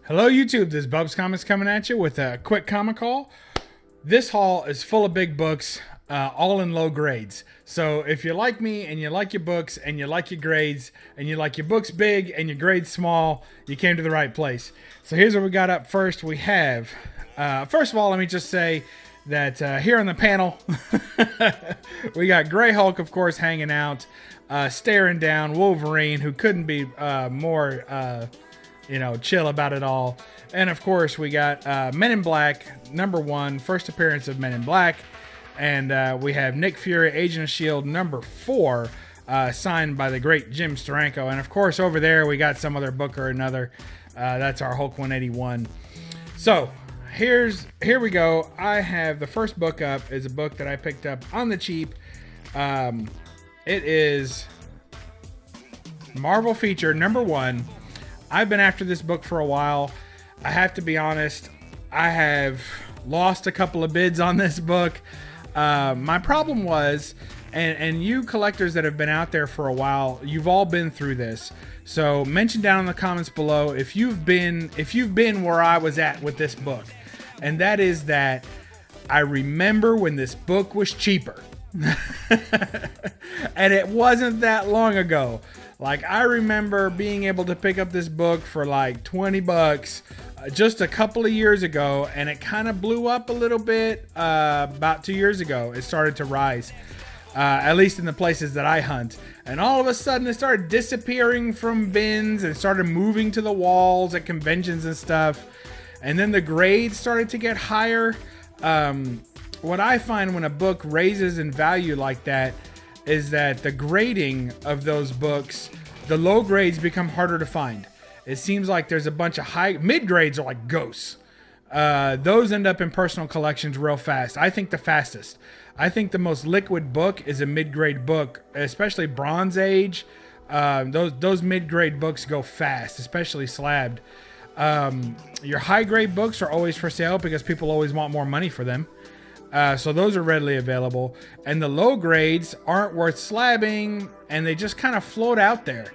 Hello YouTube, this is BUB'S Comics coming at you with a quick comic haul. This haul is full of big books, all in low grades. So if you like me and you like your books and you like your grades and you like your books big and your grades small, you came to the right place. So here's what we got up first. We have, first of all, let me just say that here on the panel, we got Grey Hulk, of course, hanging out, staring down Wolverine, who couldn't be more chill about it all. And of course, we got Men in Black, #1, first appearance of Men in Black. And we have Nick Fury, Agent of S.H.I.E.L.D., #4, signed by the great Jim Steranko. And of course, over there, we got some other book or another. That's our Hulk 181. So, here we go. I have the first book up, is a book that I picked up on the cheap. It is Marvel feature #1. I've been after this book for a while. I have to be honest, I have lost a couple of bids on this book. My problem was, and you collectors that have been out there for a while, you've all been through this. So mention down in the comments below if you've been where I was at with this book. And that is that I remember when this book was cheaper. And it wasn't that long ago. Like, I remember being able to pick up this book for like 20 bucks just a couple of years ago, and it kind of blew up a little bit about 2 years ago. It started to rise, at least in the places that I hunt. And all of a sudden, it started disappearing from bins and started moving to the walls at conventions and stuff. And then the grades started to get higher. What I find when a book raises in value like that is that the grading of those books, the low grades become harder to find. It seems like there's a bunch of mid grades are like ghosts. Those end up in personal collections real fast. I think the fastest. I think the most liquid book is a mid-grade book, especially Bronze Age. Those mid-grade books go fast, especially slabbed. Your high-grade books are always for sale because people always want more money for them. So those are readily available, and the low grades aren't worth slabbing, and they just kind of float out there.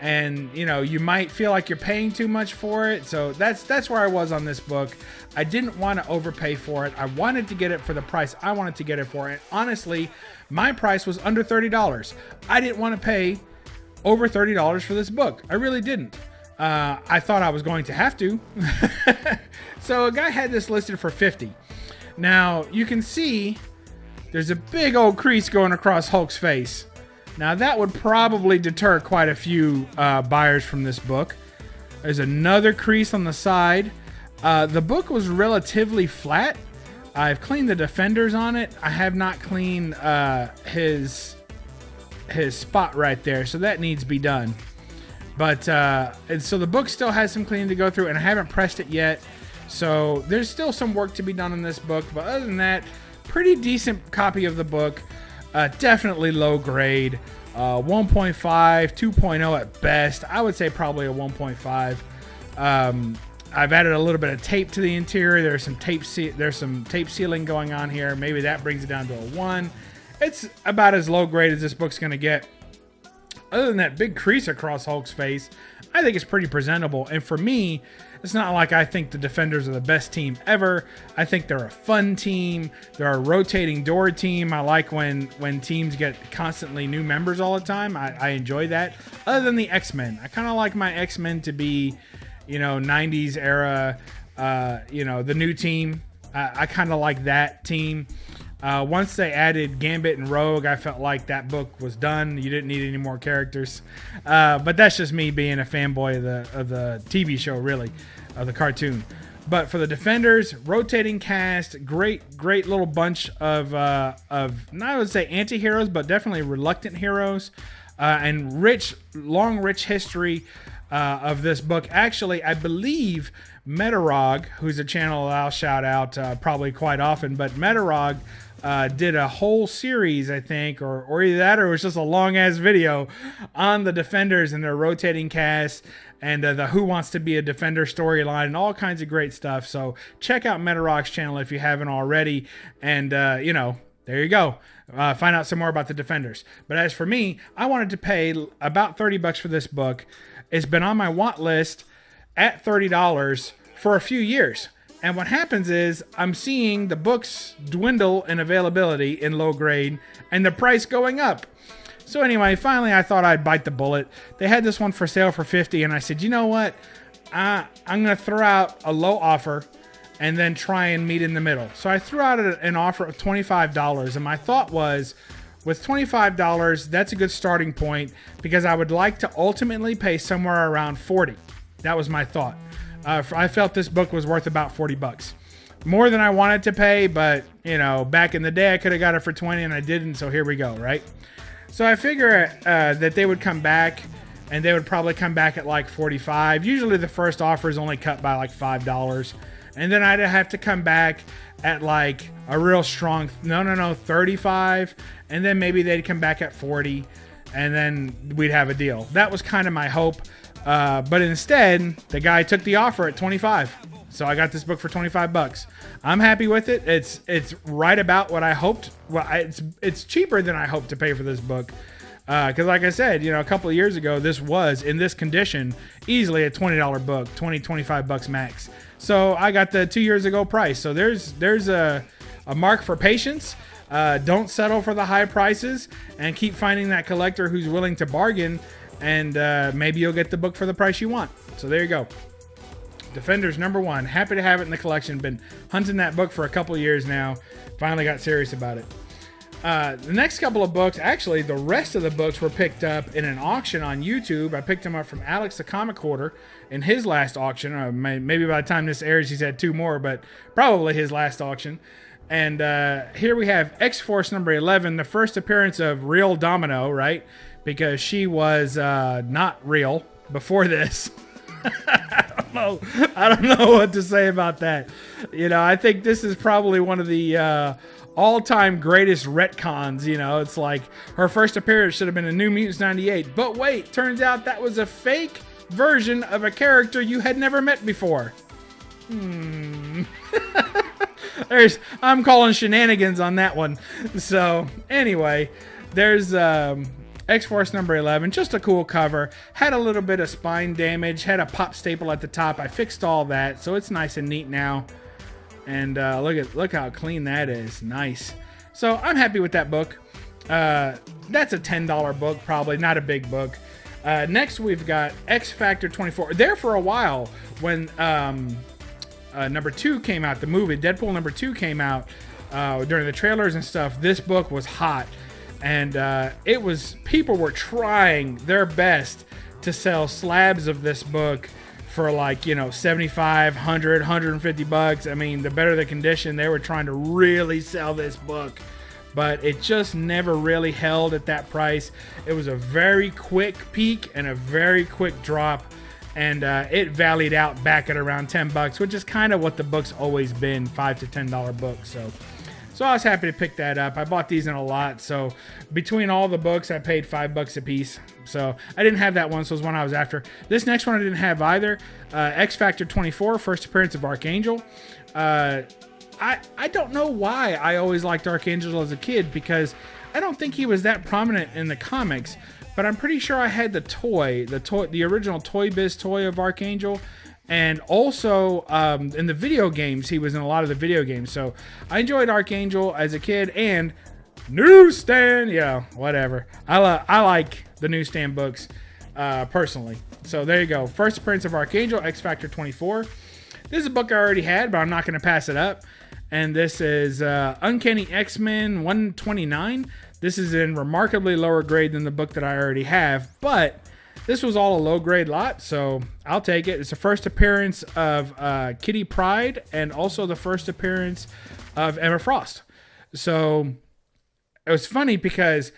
And you might feel like you're paying too much for it. So that's where I was on this book. I didn't want to overpay for it. I wanted to get it for the price I wanted to get it for. And honestly, my price was under $30. I didn't want to pay over $30 for this book. I really didn't. I thought I was going to have to. So a guy had this listed for $50. Now, you can see there's a big old crease going across Hulk's face. Now, that would probably deter quite a few buyers from this book. There's another crease on the side. The book was relatively flat. I've cleaned the defenders on it. I have not cleaned his spot right there, so that needs to be done. But and so the book still has some cleaning to go through, and I haven't pressed it yet. So there's still some work to be done in this book, but other than that, pretty decent copy of the book. Definitely low grade, 1.5, 2.0 at best. I would say probably a 1.5. I've added a little bit of tape to the interior. There's some tape sealing going on here. Maybe that brings it down to a 1. It's about as low grade as this book's going to get. Other than that big crease across Hulk's face, I think it's pretty presentable. And for me, it's not like I think the Defenders are the best team ever. I think they're a fun team. They're a rotating door team. I like when teams get constantly new members all the time. I enjoy that. Other than the X-Men. I kind of like my X-Men to be, 90s era, the new team. I kind of like that team. Once they added Gambit and Rogue, I felt like that book was done. You didn't need any more characters. But that's just me being a fanboy of the TV show, really, of the cartoon. But for the Defenders, rotating cast, great little bunch of not I would say anti-heroes, but definitely reluctant heroes, and long rich history of this book. Actually, I believe Metarog, who's a channel I'll shout out probably quite often, but Metarog did a whole series, I think, or either that or it was just a long-ass video on the Defenders and their rotating cast and the Who Wants to Be a Defender storyline and all kinds of great stuff. So check out Metarog's channel if you haven't already. And, there you go. Find out some more about the Defenders. But as for me, I wanted to pay about 30 bucks for this book. It's been on my want list. at $30 for a few years. And what happens is I'm seeing the books dwindle in availability in low grade and the price going up. So anyway, finally I thought I'd bite the bullet. They had this one for sale for $50, and I said, you know what? I'm going to throw out a low offer and then try and meet in the middle. So I threw out an offer of $25, and my thought was, with $25, that's a good starting point because I would like to ultimately pay somewhere around $40. That was my thought. I felt this book was worth about $40. More than I wanted to pay, but you know, back in the day I could have got it for $20 and I didn't, so here we go, right? So I figure that they would come back, and they would probably come back at like $45. Usually the first offer is only cut by like $5. And then I'd have to come back at like a real strong, no, $35. And then maybe they'd come back at $40, and then we'd have a deal. That was kind of my hope. But instead, the guy took the offer at $25. So I got this book for $25. I'm happy with it. It's right about what I hoped. Well, it's cheaper than I hoped to pay for this book. Because like I said, you know, a couple of years ago, this was in this condition easily a $20 book, $25 max. So I got the 2 years ago price. So there's a mark for patience. Don't settle for the high prices, and keep finding that collector who's willing to bargain, and maybe you'll get the book for the price you want. So there you go. Defenders #1. Happy to have it in the collection. Been hunting that book for a couple of years now. Finally got serious about it. The next couple of books, actually, the rest of the books were picked up in an auction on YouTube. I picked them up from Alex the Comic Hoarder in his last auction. Maybe by the time this airs, he's had 2 more, but probably his last auction. And here we have X-Force #11, the first appearance of Real Domino, right? Because she was not real before this. I don't know what to say about that. You know, I think this is probably one of the all-time greatest retcons. You know, it's like her first appearance should have been in New Mutants 98. But wait, turns out that was a fake version of a character you had never met before. I'm calling shenanigans on that one. So anyway, there's X-Force #11, just a cool cover. Had a little bit of spine damage, had a pop staple at the top. I fixed all that, so it's nice and neat now. And look how clean that is. Nice. So I'm happy with that book. That's a $10 book, probably not a big book. Next we've got X Factor 24. There for a while when #2 came out, the movie Deadpool #2 came out during the trailers and stuff. This book was hot. And people were trying their best to sell slabs of this book for like, you know, $75, $100, $150. I mean, the better the condition, they were trying to really sell this book, but it just never really held at that price. It was a very quick peak and a very quick drop, and it valleyed out back at around $10, which is kind of what the book's always been, $5 to $10 books. So I was happy to pick that up. I bought these in a lot, so between all the books, I paid $5 a piece. So I didn't have that one, so it was one I was after. This next one I didn't have either. X Factor 24, first appearance of Archangel. I don't know why I always liked Archangel as a kid, because I don't think he was that prominent in the comics, but I'm pretty sure I had the original Toy Biz toy of Archangel. And also in the video games, he was in a lot of the video games. So I enjoyed Archangel as a kid. And Newsstand, yeah, whatever. I like the Newsstand books personally. So there you go. First appearance of Archangel, X Factor 24. This is a book I already had, but I'm not going to pass it up. And this is Uncanny X-Men 129. This is in remarkably lower grade than the book that I already have, but this was all a low-grade lot, so I'll take it. It's the first appearance of Kitty Pryde, and also the first appearance of Emma Frost. So it was funny because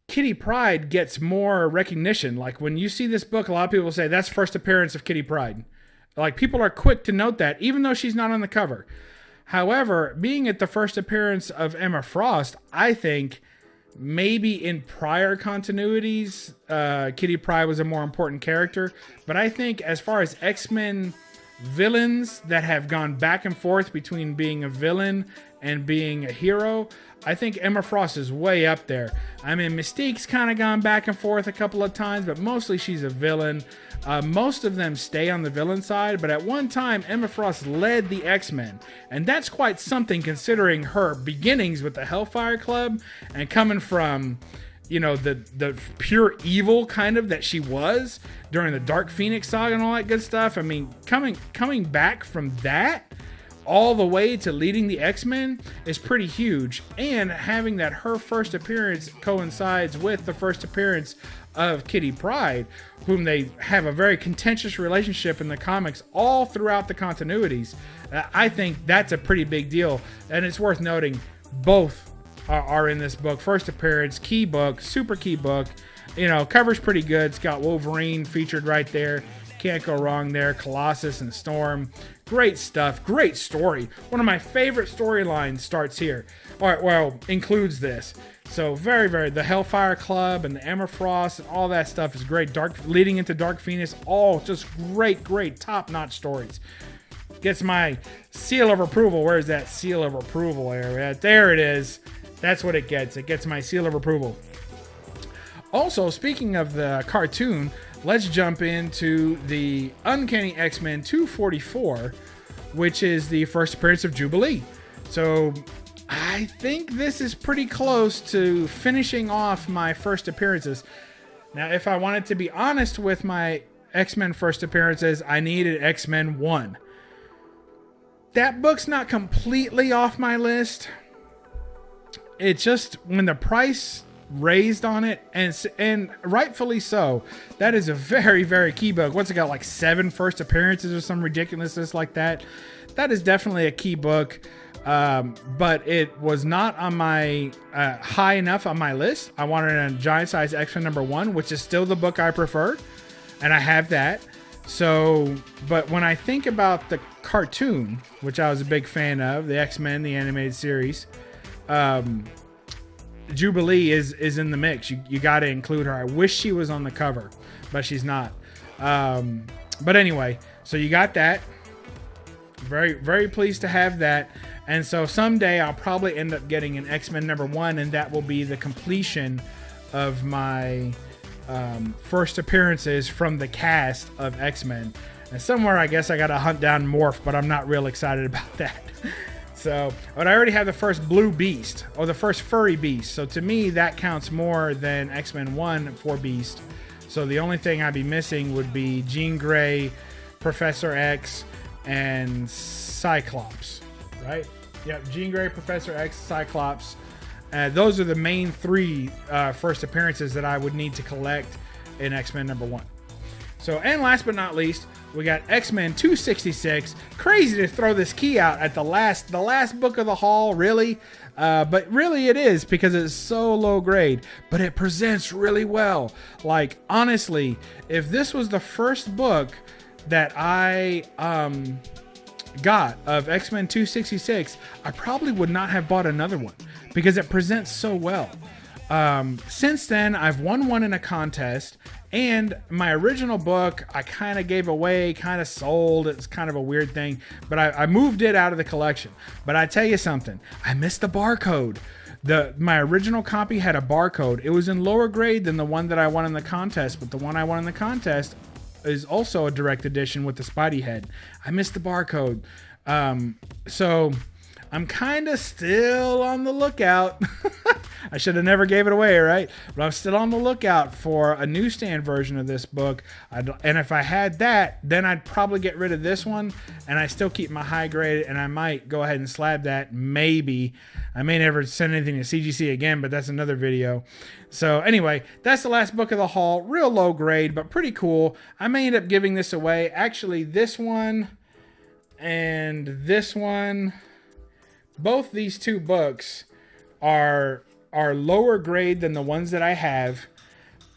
Kitty Pryde gets more recognition. Like when you see this book, a lot of people say that's first appearance of Kitty Pryde. Like people are quick to note that, even though she's not on the cover. However, being at the first appearance of Emma Frost, I think maybe in prior continuities, Kitty Pryde was a more important character. But I think as far as X-Men villains that have gone back and forth between being a villain and being a hero, I think Emma Frost is way up there. I mean, Mystique's kind of gone back and forth a couple of times, but mostly she's a villain. Most of them stay on the villain side, but at one time, Emma Frost led the X-Men. And that's quite something considering her beginnings with the Hellfire Club and coming from, you know, the pure evil kind of that she was during the Dark Phoenix saga and all that good stuff. I mean, coming back from that all the way to leading the X-Men is pretty huge. And having that her first appearance coincides with the first appearance of Kitty Pryde, whom they have a very contentious relationship in the comics all throughout the continuities. I think that's a pretty big deal. And it's worth noting both are in this book. First appearance, key book, super key book. You know, cover's pretty good. It's got Wolverine featured right there. Can't go wrong there. Colossus and Storm. Great stuff. Great story. One of my favorite storylines starts here. All right, well, includes this. So very, the Hellfire Club and the Emma Frost and all that stuff is great. Leading into Dark Phoenix, all just great, top-notch stories. Gets my seal of approval. Where's that seal of approval area? There it is. That's what it gets. It gets my seal of approval. Also, speaking of the cartoon, let's jump into the Uncanny X-Men 244, which is the first appearance of Jubilee. So I think this is pretty close to finishing off my first appearances. Now, if I wanted to be honest with my X-Men first appearances, I needed X-Men 1. That book's not completely off my list. It's just when the price raised on it, and rightfully so. That is a very key book. What's it got, like 7 first appearances or some ridiculousness like that? That is definitely a key book, but it was not on my high enough on my list. I wanted a giant size X-Men #1, which is still the book I preferred, and I have that. So, but when I think about the cartoon, which I was a big fan of, the X-Men, the animated series, Jubilee is in the mix. You got to include her. I wish she was on the cover, but she's not. But anyway, so you got that. Very pleased to have that. And so someday I'll probably end up getting an X-Men #1, and that will be the completion of my first appearances from the cast of X-Men. And somewhere I guess I got to hunt down Morph, but I'm not real excited about that. So, but I already have the first blue beast, or the first furry beast. So to me, that counts more than X-Men 1 for Beast. So the only thing I'd be missing would be Jean Grey, Professor X, and Cyclops, right? Yep, Jean Grey, Professor X, Cyclops. Those are the main 3 first appearances that I would need to collect in X-Men #1. So, and last but not least, we got X-Men 266. Crazy to throw this key out at the last book of the haul, really. But really it is, because it's so low grade. But it presents really well. Like, honestly, if this was the first book that I got of X-Men 266, I probably would not have bought another one, because it presents so well. Since then, I've won one in a contest, and my original book I kind of gave away, kind of sold. It's kind of a weird thing, but I moved it out of the collection. But I tell you something, I missed the barcode. My original copy had a barcode. It was in lower grade than the one that I won in the contest, but the one I won in the contest is also a direct edition with the Spidey head. I missed the barcode. So I'm kind of still on the lookout. I should have never gave it away, right? But I'm still on the lookout for a newsstand version of this book. And if I had that, then I'd probably get rid of this one, and I still keep my high grade, and I might go ahead and slab that. Maybe. I may never send anything to CGC again, but that's another video. So anyway, that's the last book of the haul. Real low grade, but pretty cool. I may end up giving this away. Actually, this one and this one, both these 2 books are lower grade than the ones that I have,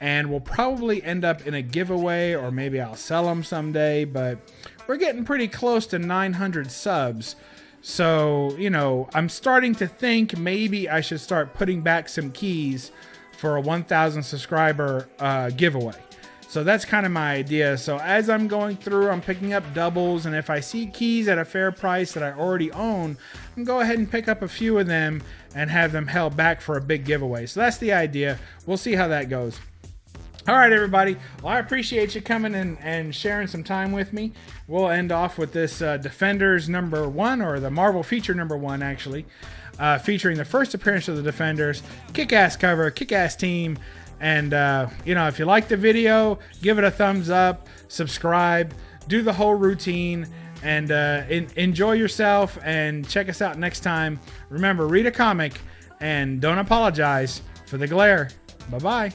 and will probably end up in a giveaway, or maybe I'll sell them someday. But we're getting pretty close to 900 subs. So, you know, I'm starting to think maybe I should start putting back some keys for a 1,000 subscriber giveaway. So that's kind of my idea. So as I'm going through, I'm picking up doubles, and if I see keys at a fair price that I already own, I'm go ahead and pick up a few of them and have them held back for a big giveaway. So that's the idea. We'll see how that goes. All right, everybody. Well, I appreciate you coming and sharing some time with me. We'll end off with this Defenders #1, or the Marvel feature #1, actually, featuring the first appearance of the Defenders. Kick-ass cover, kick-ass team. And, you know, if you like the video, give it a thumbs up, subscribe, do the whole routine, and enjoy yourself, and check us out next time. Remember, read a comic and don't apologize for the glare. Bye-bye.